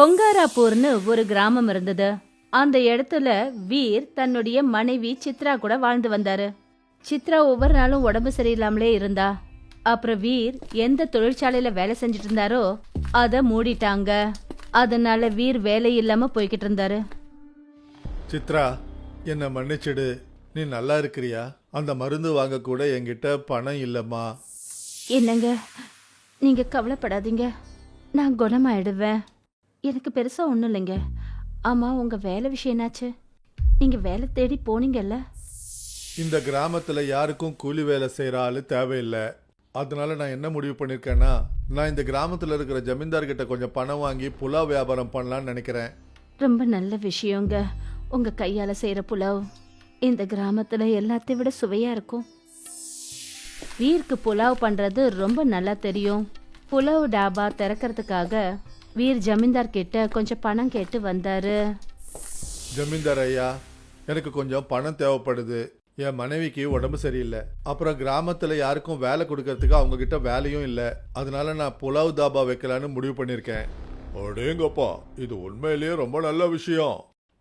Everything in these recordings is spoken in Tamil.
கொங்காராப்பூர்னு ஒரு கிராமம் இருந்தது. அந்த இடத்துல வீர் தன்னுடைய மனைவி சித்ரா கூட வாழ்ந்து வந்தாரு. சித்ரா ஒவ்வொரு நாளும் உடம்பு சரியில்லாமலே இருந்தா. அப்புறம் வீர் எந்த தொழிற்சாலையில வேலை செஞ்சுட்டு இருந்தாரோ அத மூடிட்டாங்க. அதனால வீர் வேலை இல்லாம போய்கிட்டு இருந்தாரு. சித்ரா, என்னை மன்னிச்சிடு. நீ நல்லா இருக்கிறியா? அந்த மருந்து வாங்க கூட என்கிட்ட பணம் இல்லம்மா. என்னங்க, நீங்க கவலைப்படாதீங்க, நான் குணமாயிடுவேன். எனக்கு பெருசா ஒண்ணும் இல்லைங்க. ஆமா, உங்க வேலை விஷயம் என்னாச்சு? நீங்க வேலை தேடி போனீங்கல்ல? இந்த கிராமத்துல யாருக்கும் கூலி வேலை செய்யற ஆளு தேவையில்லை. அதனால நான் என்ன முடிவு பண்ணிருக்கேன்னா, நான் இந்த கிராமத்துல இருக்கிற ஜமீன்தார்கிட்ட கொஞ்சம் பணம் வாங்கி புலாவ் வியாபாரம் பண்ணலாம்னு நினைக்கிறேன். ரொம்ப நல்ல விஷயங்க. உங்க கையால செய்யற புலாவ் இந்த கிராமத்துல எல்லாத்தையும் விட சுவையா இருக்கும். வீருக்கு புலாவ் பண்றது ரொம்ப நல்லா தெரியும். புலாவ் டாபா திறக்கிறதுக்காக வீர் ஜமீன்தார் கிட்ட கொஞ்சம் பணம் கேட்டு வந்தாரு. ஜமீன்தார் ஐயா, எனக்கு கொஞ்சம் பணம் தேவைப்படுது. என் மனைவிக்கு உடம்பு சரியில்லை. அப்புறம் கிராமத்துல யாருக்கும் வேலை கொடுக்கறதுக்கு அவங்க கிட்ட வேலையும் இல்லை. அதனால நான் புலாவ் தாபா வைக்கலான்னு முடிவு பண்ணிருக்கேன். அடேங்கப்பா, இது உண்மையிலேயே ரொம்ப நல்ல விஷயம்.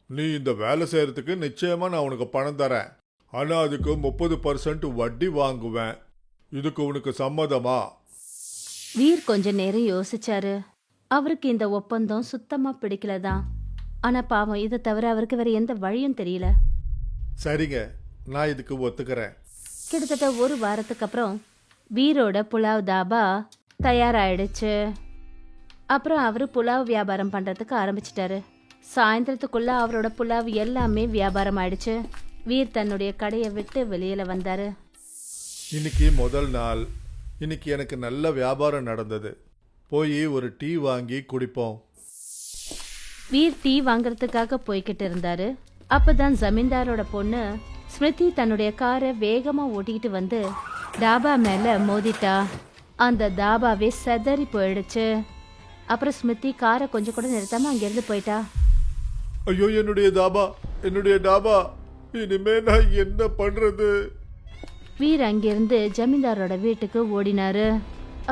நீ இந்த வேலை செய்யறதுக்கு நிச்சயமா நான் உனக்கு பணம் தரேன். ஆனா அதுக்கு 30% வட்டி வாங்குவேன். இதுக்கு உனக்கு சம்மதமா? வீர் கொஞ்ச நேரம் யோசிச்சாரு. அவருக்கு இந்த ஒப்பந்தம் சுத்தமா பிடிக்கலதான். ஆனா பாவம், இதை தவிர அவருக்கு வேற எந்த வழியும் தெரியல. சரிங்க, நான் இதுக்கு ஒத்துக்கிறேன். கிட்டத்தட்ட ஒரு வாரத்துக்கு அப்புறம் வீரோட புலாவ் தாபா தயாராயிடுச்சு. அப்புறம் அவரு புலாவ் வியாபாரம் பண்றதுக்கு ஆரம்பிச்சிட்டாரு. சாயந்தரத்துக்குள்ள அவரோட புலாவ் எல்லாமே வியாபாரம் ஆயிடுச்சு. வீர் தன்னுடைய கடையை விட்டு வெளியில வந்தாரு. இன்னைக்கு முதல் நாள். இன்னைக்கு எனக்கு நல்ல வியாபாரம் நடந்தது. போய் ஒரு டீ வாங்கி குடிப்போம். வீர் டீ வாங்கறதுக்காக போய்கிட்டு இருந்தாரு. அப்பதான் ஜமீன்தாரோட பொண்ணு ஸ்மிருதி தன்னுடைய காரை வேகமா ஓட்டிக்கிட்டு வந்து டாபா மேல மோதிட்டா. அந்த தாபாவே செதறி போயிடுச்சு. அப்புறம் ஸ்மிருதி காரை கொஞ்சம் கூட நிறுத்தாம அங்கிருந்து போயிட்டா. ஐயோ, என்னுடைய டாபா, இனிமே நான் என்ன பண்றது? வீர் அங்கிருந்து ஜமீன்தாரோட வீட்டுக்கு ஓடினாரு.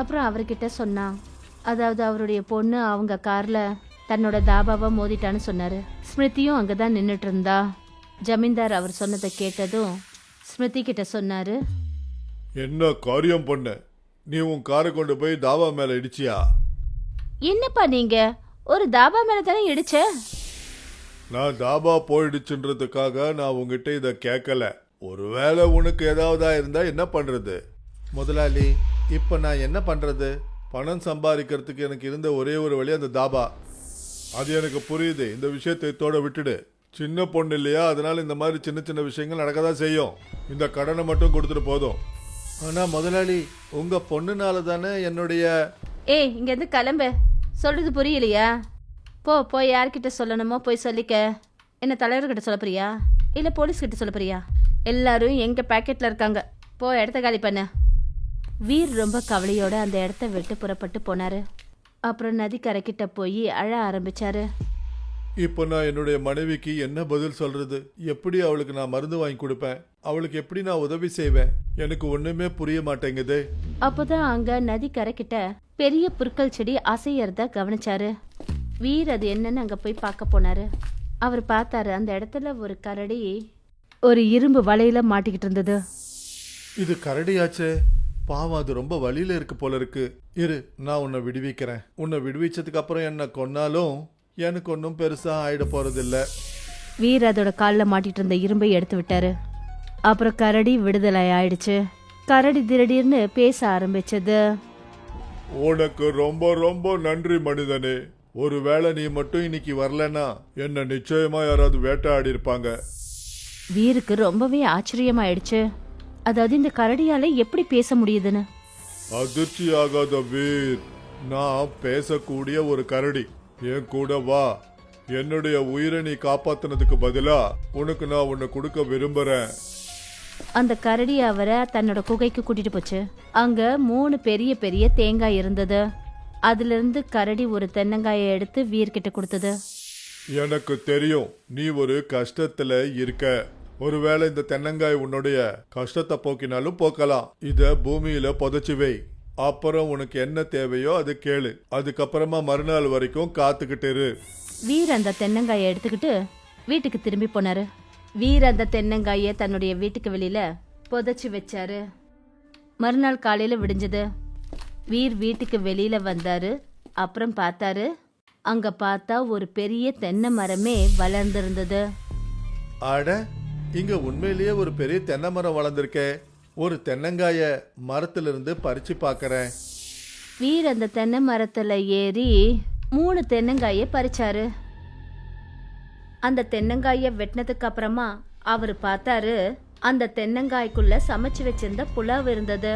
அப்புறம் அவர்கிட்ட சொன்னான். அதாவது அவருடைய பொண்ணு அவங்க கார்ல தன்னோட தாபாவை மோதிட்டான்னு சொன்னாரு. ஸ்மிருதியும் அங்கதான் நின்னுட்டு இருந்தா. ஜமீன்தார் அவர் சொன்னதை கேட்டதும் ஸ்மிருதி கிட்ட சொன்னாரு. என்ன காரியம் பண்ண? நீ உன் காரை கொண்டு போய் தாபா மேல இடிச்சியா? என்னப்பா நீங்க ஒரு தாபா மேல தானே இடிச்ச? நான் தாபா போயிடுச்சுன்றதுக்காக நான் உங்ககிட்ட இதை கேட்கல. ஒருவேளை உனக்கு ஏதாவதா இருந்தா என்ன பண்றது? முதலாளி, இப்ப நான் என்ன பண்றது? பணம் சம்பாதிக்கிறதுக்கு எனக்கு இருந்த ஒரே ஒரு வழி அந்த தாபா. அது எனக்கு புரியுது. இந்த விஷயத்தை இதோட விட்டுடு. சின்ன பொண்ணு இல்லையா, அதனால இந்த மாதிரி சின்ன சின்ன விஷயங்கள் நடக்கதான் செய்யும். இந்த கடனை மட்டும் கொடுத்துட்டு போதும். ஆனா முதலாளி, உங்க பொண்ணுனால தானே என்னுடைய... ஏய், இங்க இருந்து கிளம்பு. சொல்றது புரியலையா? போய் யார்கிட்ட சொல்லணுமோ போய் சொல்லிக்க. என்ன தலைவர்கிட்ட சொல்ல போறியா இல்ல போலீஸ் கிட்ட சொல்ல போறியா? எல்லாரும் எங்க பாக்கெட்ல இருக்காங்க. இடத்த காலி பண்ண. வீர் ரொம்ப கவலையோட அந்த இடத்த விட்டு புறப்பட்டு போனாரு. அப்புறம் நதிக்கரைக்கிட்ட போய் அழ ஆரம்பிச்சாரு. இப்போ நான் என்னுடைய மனைவிக்கு என்ன பதில் சொல்றது? எப்படி அவளுக்கு நான் மருந்து வாங்கி கொடுப்பேன்? அவளுக்கு எப்படி நான் உதவி செய்வேன்? எனக்கு ஒண்ணுமே புரிய மாட்டேங்குது. அப்போதான் அங்க நதிக்கரைக்கிட்ட பெரிய புற்கள் செடி அசையறத கவனிச்சாரு. வீர் அது என்னன்னு அங்க போய் பார்க்க போனாரு. அவர் பார்த்தாரு, அந்த இடத்துல ஒரு கரடி ஒரு இரும்பு வலையில மாட்டிக்கிட்டு இருந்தது. இது கரடியாச்சே, பாவம், அது ரொம்ப வலியில இருக்கு போல இருக்கு. இரு, நான் உன்னை விடுவிக்கிறேன். உன்னை விடுவிச்சதுக்கு அப்புறம் என்ன கொன்னாலும் எனக்கு ஒன்றும் பெருசா ஆயிட போறதில்ல. வீர் அதோட காலில் மாட்டிட்டு இருந்த இரும்பை எடுத்து விட்டாரு. அப்புறம் கரடி விடுதலை ஆயிடுச்சு. கரடி திடீர்னு பேச ஆரம்பிச்சது. உனக்கு ரொம்ப ரொம்ப நன்றி மனிதனே. ஒருவேளை நீ மட்டும் இன்னைக்கு வரலன்னா என்ன நிச்சயமா யாராவது வேட்டையாடி இருப்பாங்க. வீருக்கு ரொம்பவே ஆச்சரியமாயிடுச்சு. அதாவது இந்த கரடியால எப்படி பேச முடியுதுன்னு. அதிர்ச்சி ஆகாத வீர், நான் பேசக்கூடிய ஒரு கரடி. என் கூட வா. என்னுடைய உயிரை நீ காப்பாத்தினதுக்கு பதிலா உனக்கு நான் உன்னை கொடுக்க விரும்புறேன். அந்த கரடி அவரை தன்னோட குகைக்கு கூட்டிட்டு போச்சு. அங்க 3 பெரிய பெரிய தேங்காய் இருந்தது. அதுல இருந்து கரடி ஒரு தென்னங்காயை எடுத்து வீர்கிட்ட கொடுத்தது. எனக்கு தெரியும் நீ ஒரு கஷ்டத்துல இருக்க. ஒருவேளை இந்த தென்னங்காய் உன்னுடைய கஷ்டத்தை போக்கினாலும் போக்கலாம். இத பூமியில புதைச்சு வை. அப்புறம் உனக்கு என்ன தேவையோ அது கேளு. அதுக்கப்புறமா மறுநாள் வரைக்கும் காத்துக்கிட்டு இரு. வீர் அந்த தென்னங்காயை எடுத்துக்கிட்டு வீட்டுக்கு திரும்பி போனாரு. வீர் அந்த தென்னங்காயை தன்னுடைய வீட்டுக்கு வெளியில புதைச்சி வச்சாரு. மறுநாள் காலையில விடிஞ்சது. வீர் வீட்டுக்கு வெளியில வந்தாரு. அப்புறம் பார்த்தாரு, அங்க பார்த்தா ஒரு பெரிய தென்னை மரமே வளர்ந்திருந்தது. அட, இங்க உண்மையிலேயே ஒரு பெரிய தென்னை மரம் வளர்ந்துருக்கே. ஒரு தென்னங்காய மரத்திலிருந்து பறிச்சு பார்க்கறேன். வீர் அந்த தென்னை மரத்துல ஏறி 3 தென்னங்காயை பறிச்சாரு. அந்த தென்னங்காயை வெட்டினதுக்கு அப்புறமா அவர் பார்த்தாரு, அந்த தென்னங்காய்க்குள்ள சமைச்சு வச்சிருந்த புலாவ் இருந்தது.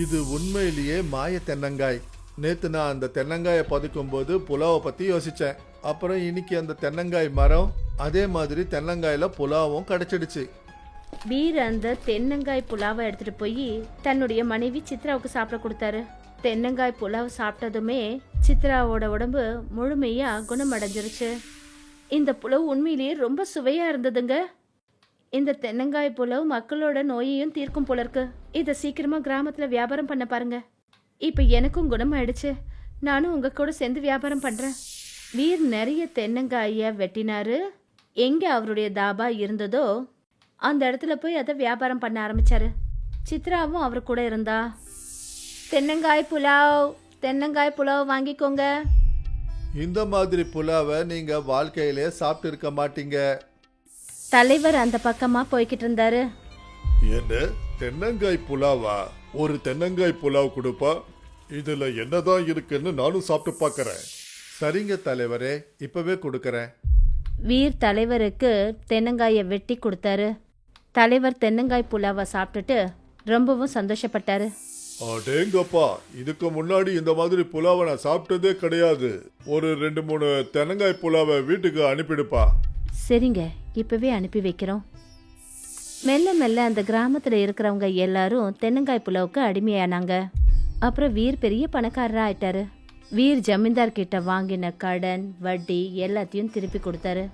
இது உண்மையிலேயே மாய தென்னங்காய். நேத்து நான் அந்த தென்னங்காயை பதுக்கும் போது புலாவை பத்தி யோசிச்சேன். அப்புறம் இன்னைக்கு அந்த தென்னங்காய் மரம், அதே மாதிரி தென்னங்காயில புலாவும் கிடைச்சிடுச்சு. வீர் அந்த தென்னங்காய் புலாவை எடுத்துட்டு போய் தன்னுடைய மனைவி சித்ராவுக்கு சாப்பிட கொடுத்தாரு. தென்னங்காய் புலாவ் சாப்பிட்டதுமே சித்ராவோட உடம்பு முழுமையா குணமடைஞ்சிருச்சு. இந்த புலாவ் உண்மையிலேயே ரொம்ப சுவையா இருந்ததுங்க. இந்த தென்னங்காய் புலாவ் மக்களோட நோயையும் தீர்க்கும் போல இருக்கு. இதை சீக்கிரமா கிராமத்துல வியாபாரம் பண்ண பாருங்க. இப்ப எனக்கும் குணமாயிடுச்சு. நானும் உங்க கூட சேர்ந்து வியாபாரம் பண்றேன். வீர் நிறைய தென்னங்காய வெட்டினாரு. எங்க அவருடைய தாபா இருந்ததோ அந்த இடத்துல போய் அதை வியாபாரம் பண்ண ஆரம்பிச்சாரு. சித்ராவும் அவர் கூட இருந்தா. தென்னங்காய் புலாவ் வாங்கிக்கோங்க. இந்த மாதிரி புலாவை நீங்க வாழ்க்கையிலே சாப்பிட்டு இருக்க மாட்டீங்க. தலைவர் அந்த பக்கமா போய்கிட்டு இருந்தாரு. என்ன தென்னங்காய் புலாவா? ஒரு தென்னங்காய் புலாவ் கொடுப்பா? இதுல என்னதான் இருக்குன்னு நானும் சாப்பிட்டு பார்க்கறேன். சரிங்க தலைவரே, இப்பவே கொடுக்கறேன். வீர் தலைவருக்கு தென்னங்காயை வெட்டி கொடுத்தாரு. தலைவர் தென்னங்காய் புலாவை சாப்பிட்டுட்டு ரொம்பவும் சந்தோஷப்பட்டாரு. அடேங்கப்பா, இதுக்கு முன்னாடி இந்த மாதிரி புலாவை நான் சாப்பிட்டதே கிடையாது. ஒரு 2-3 தென்னங்காய் புலாவை வீட்டுக்கு அனுப்பிடுப்பா. சரிங்க, இப்பவே அனுப்பி வைக்கிறோம். மெல்ல மெல்ல அந்த கிராமத்துல இருக்கிறவங்க எல்லாரும் தென்னங்காய் புலாவுக்கு அடிமையானாங்க. அப்புறம் வீர் பெரிய பணக்காரரா ஆயிட்டாரு. வீர் ஜமீன்தார் கிட்ட வாங்கின கடன் வட்டி எல்லாத்தையும் திருப்பி கொடுத்தாரு.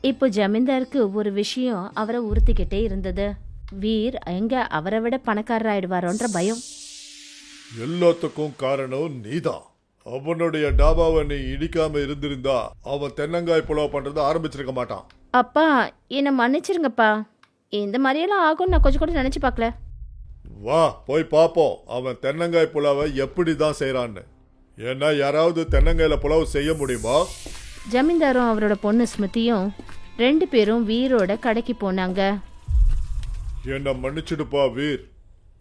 இப்போ ஜமீன்தாருக்கு ஒரு விஷயம் அவரை உறுத்திக்கிட்டே இருந்தது. வீர் எங்க அவரை விட பணக்காரராயிடுவாரோன்ற பயம். எல்லாத்துக்கும் காரணம் நீதான். அவனுடைய டாபாவை நீ இடிக்காம இருந்திருந்தா அவன் தென்னங்காய் புலாவ் பண்றதை ஆரம்பிச்சிருக்க மாட்டான். அப்பா, என்னை மன்னிச்சிருங்கப்பா. இந்த மாதிரியெல்லாம் ஆகும்னு நான் கொஞ்சம் கூட நினைச்சு பார்க்கல. வா போய் பாப்போம் அவன் தென்னங்காய் புலாவை எப்படி தான் செய்யறான்னு. ஏன்னா யாராவது தென்னங்காயில புலாவ் செய்ய முடியுமா? ஜமீன்தாரும் அவரோட பொண்ணு ஸ்மிருதியும் 2 பேரும் வீரோட கடைக்கு போனாங்க. என்ன மன்னிச்சிடுப்பா வீர்,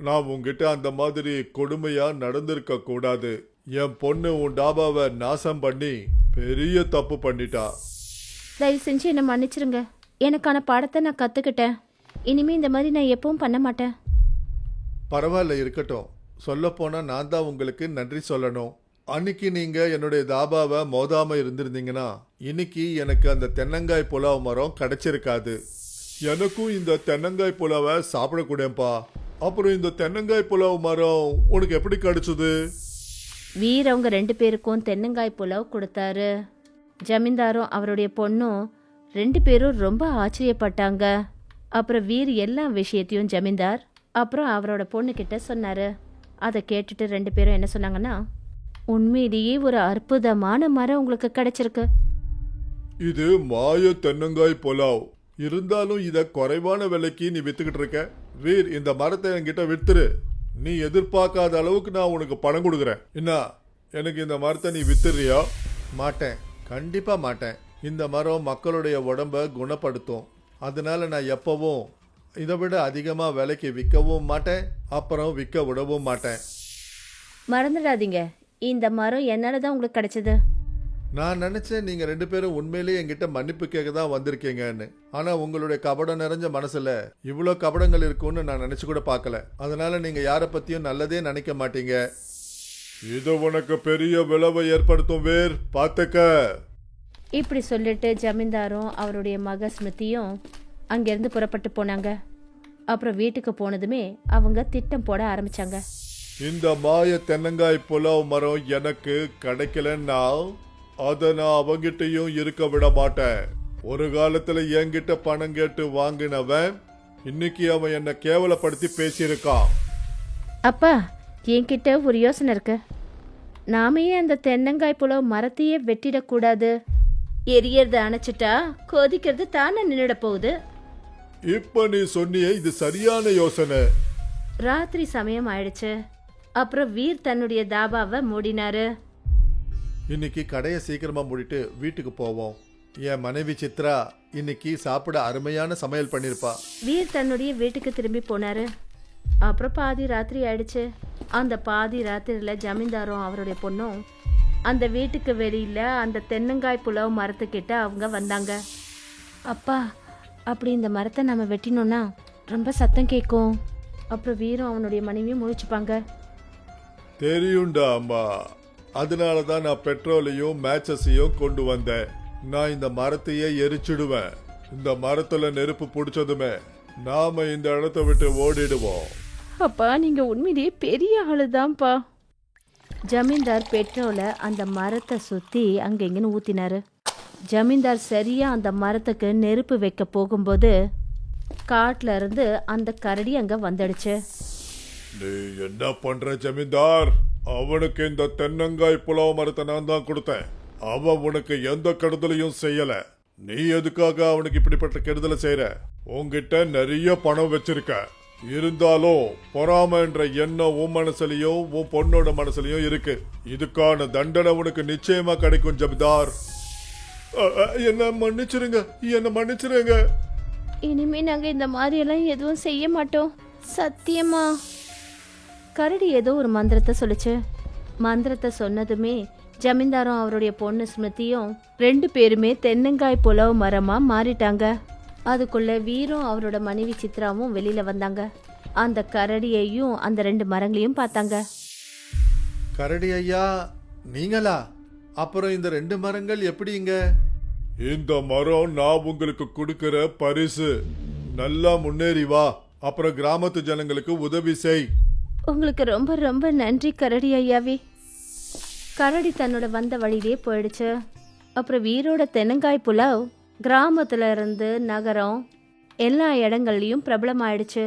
நான் உங்ககிட்ட அந்த மாதிரி கொடுமையா நடந்திருக்க கூடாது. என் பொண்ணு உன் டாபாவை நாசம் பண்ணி பெரிய தப்பு பண்ணிட்டா. தயவு செஞ்சு என்னை மன்னிச்சிருங்க. எனக்கான பாடத்தை நான் கற்றுக்கிட்டேன். இனிமே இந்த மாதிரி நான் எப்பவும் பண்ண மாட்டேன். பரவாயில்ல, இருக்கட்டும். சொல்லப்போனா நான் தான் உங்களுக்கு நன்றி சொல்லணும். அன்னைக்கு நீங்க என்னுடைய தாபாவை மோதாம இருந்திருந்தீங்கன்னா இன்னைக்கு எனக்கு அந்த தென்னங்காய் புலாவ் மரம் கிடைச்சிருக்காது. எனக்கும் இந்த தென்னங்காய் புலாவை சாப்பிடக்கூடப்பா. அப்புறம் இந்த தென்னங்காய் புலாவ் மரம் உனக்கு எப்படி கிடைச்சது? வீர் அவங்க 2 பேருக்கும் தென்னங்காய் புலாவ் கொடுத்தாரு. ஜமீன்தாரும் அவருடைய பொண்ணும் 2 பேரும் ரொம்ப ஆச்சரியப்பட்டாங்க. அப்புறம் வீர் எல்லா விஷயத்தையும் ஜமீன்தார் அப்புறம் அவரோட பொண்ணுக்கிட்ட சொன்னாரு. அதை கேட்டுட்டு 2 பேரும் என்ன சொன்னாங்கன்னா, உண்மையிலேயே ஒரு அற்புதமான மரம் உங்களுக்கு கிடைச்சிருக்கு. இது மாய தென்னங்காய் புலாவ். இருந்தாலும் இத குறைவான விலைக்கு நீ வித்துக்கிட்டு இருக்க. வீர், இந்த மரத்தை என்கிட்ட வித்துரு. நீ எதிர்பார்க்காத அளவுக்கு நான் உனக்கு பணம் கொடுக்குறேன். என்ன, எனக்கு இந்த மரத்தை நீ வித்துறியா? மாட்டேன், கண்டிப்பா மாட்டேன். இந்த மரம் மக்களுடைய உடம்ப குணப்படுத்தும். அதனால நான் எப்பவும் இதை விட அதிகமாக விலைக்கு விற்கவும் மாட்டேன், அப்புறம் விற்க விடவும் மாட்டேன். மறந்துடாதீங்க, இந்த மரம் என்னால தான் உங்களுக்கு கிடைச்சது. நான் நினைச்சேன் நீங்க 2 பேரும் உண்மையிலேயே என்கிட்ட மன்னிப்பு கேட்க தான் வந்திருக்கீங்கன்னு. ஆனா உங்களுடைய கபடம் நிறைஞ்ச மனசுல இவ்வளோ கபடங்கள் இருக்கும்னு நான் நினைச்சு கூட பார்க்கல. அதனால நீங்க யாரை பத்தியும் நல்லதே நினைக்க மாட்டீங்க. இது உனக்கு பெரிய விளைவை ஏற்படுத்தும் வேர், பார்த்துக்க. இப்படி சொல்லிட்டு ஜமீன்தாரும் அவருடைய மக ஸ்மிருதியும் அங்கேருந்து புறப்பட்டு போனாங்க. அப்புறம் வீட்டுக்கு போனதுமே அவங்க திட்டம் போட ஆரம்பிச்சாங்க. இந்த மாய தென்னங்காய் புலாவ் மரம் எனக்கு கிடைக்கலன்னா அதை நான் அவங்கிட்டையும் இருக்க விட மாட்டேன். ஒரு காலத்துல என்கிட்ட பணம் கேட்டு வாங்கினவன் இன்னைக்கு அவன் என்ன கேவலப்படுத்தி பேசியிருக்கான். அப்பா, என்கிட்ட ஒரு யோசனை இருக்கு. நாமே அந்த தென்னங்காய் புலவு மரத்தையே வெட்டிடக்கூடாது. எரியறத அணைச்சிட்டா கொதிக்கிறது தானே நின்னுட போகுது. இப்ப நீ சொன்னியே இது சரியான யோசனை. ராத்திரி சமயம் ஆயிடுச்சு. அப்புறம் வீர் தன்னுடைய தாபாவை மூடினாரு. இன்னைக்கு கடையை சீக்கிரமா மூடிட்டு வீட்டுக்கு போவோம். என் மனைவி சித்ரா இன்னைக்கு சாப்பிட அருமையான சமையல் பண்ணிருப்பா. வீர் தன்னுடைய வீட்டுக்கு திரும்பி போனாரு. அப்புறம் பாதி ராத்திரி ஆயிடுச்சு. அந்த பாதி ராத்திரியில ஜமீன்தாரும் அவருடைய பொண்ணும் அந்த வீட்டுக்கு வெளியில அந்த தென்னங்காய் புலவு மரத்துக்கிட்ட அவங்க வந்தாங்க. அப்பா, அப்படி இந்த மரத்தை நம்ம வெட்டினோம்னா ரொம்ப சத்தம் கேட்கும். அப்புறம் வீரும் அவனுடைய மனைவியும் முழிச்சுப்பாங்க. தெரியும்டா அம்மா, அதனால தான் நான் பெட்ரோலையும் மேட்சஸையும் கொண்டு வந்தேன். நான் இந்த மரத்தையே எரிச்சிடுவேன். இந்த மரத்துல நெருப்பு பிடிச்சதுமே நாம இந்த இடத்த விட்டு ஓடிடுவோம். அப்பா, நீங்க உண்மையிலேயே பெரிய ஆளுதான்ப்பா. ஜமீன்தார் பெட்ரோலை அந்த மரத்தை சுத்தி அங்கெங்கன்னு ஊத்தினாரு. ஜமீன்தார் சரியா அந்த மரத்துக்கு நெருப்பு வைக்க போகும்போது காட்டுல இருந்து அந்த கரடி அங்க வந்துடுச்சு. நீ என்ன பண்ற ஜமீன்தார்? அவனுக்கு இந்த தென்னங்காய் புலாவ் மரத்தை நான் தான் கொடுத்தேன். அவன் உனக்கு எந்த கெடுதலையும் செய்யல. நீ எதுக்காக அவனுக்கு இப்படிப்பட்ட கெடுதலை செய்யற? உன்கிட்ட நிறைய பணம் வச்சிருக்க. இருந்தாலும் பொறாமன்ற எண்ணம் உன் மனசுலயும் உன் பொண்ணோட மனசுலயும் இருக்கு. இதுக்கான தண்டனை உனக்கு நிச்சயமா கிடைக்கும் ஜமீன்தார். என்ன மன்னிச்சிருங்க, என்ன மன்னிச்சிருங்க. இனிமே நாங்க இந்த மாதிரி எல்லாம் எதுவும் செய்ய மாட்டோம், சத்தியமா. கரடி ஏதோ ஒரு மந்திரத்தை சொல்லுச்சு. மந்திரத்தை சொன்னதுமே ஜமீன்தாரும் அவருடைய பொண்ணு ஸ்மிருதியும் 2 பேருமே தென்னங்காய் புலவு மரமா மாறிட்டாங்க. அதுக்குள்ள வீரும் அவரோட மனைவி சித்ராவும் வெளியில வந்தாங்க. அந்த கரடியையும் அந்த 2 மரங்களையும் பார்த்தாங்க. கரடி ஐயா, நீங்களா? அப்புறம் இந்த 2 மரங்கள் எப்படிங்க? இந்த மரம் நான் உங்களுக்கு கொடுக்கிற பரிசு. நல்லா முன்னேறி வா, அப்புறம் கிராமத்து ஜனங்களுக்கு உதவி செய். உங்களுக்கு ரொம்ப ரொம்ப நன்றி கரடி ஐயாவே. கரடி தன்னோட வந்த வழியிலே போயிடுச்சு. அப்புறம் வீரோட தென்னங்காய் புலாவ் கிராமத்துல இருந்து நகரம் எல்லா இடங்கள்லயும் பிரபலமாயிடுச்சு.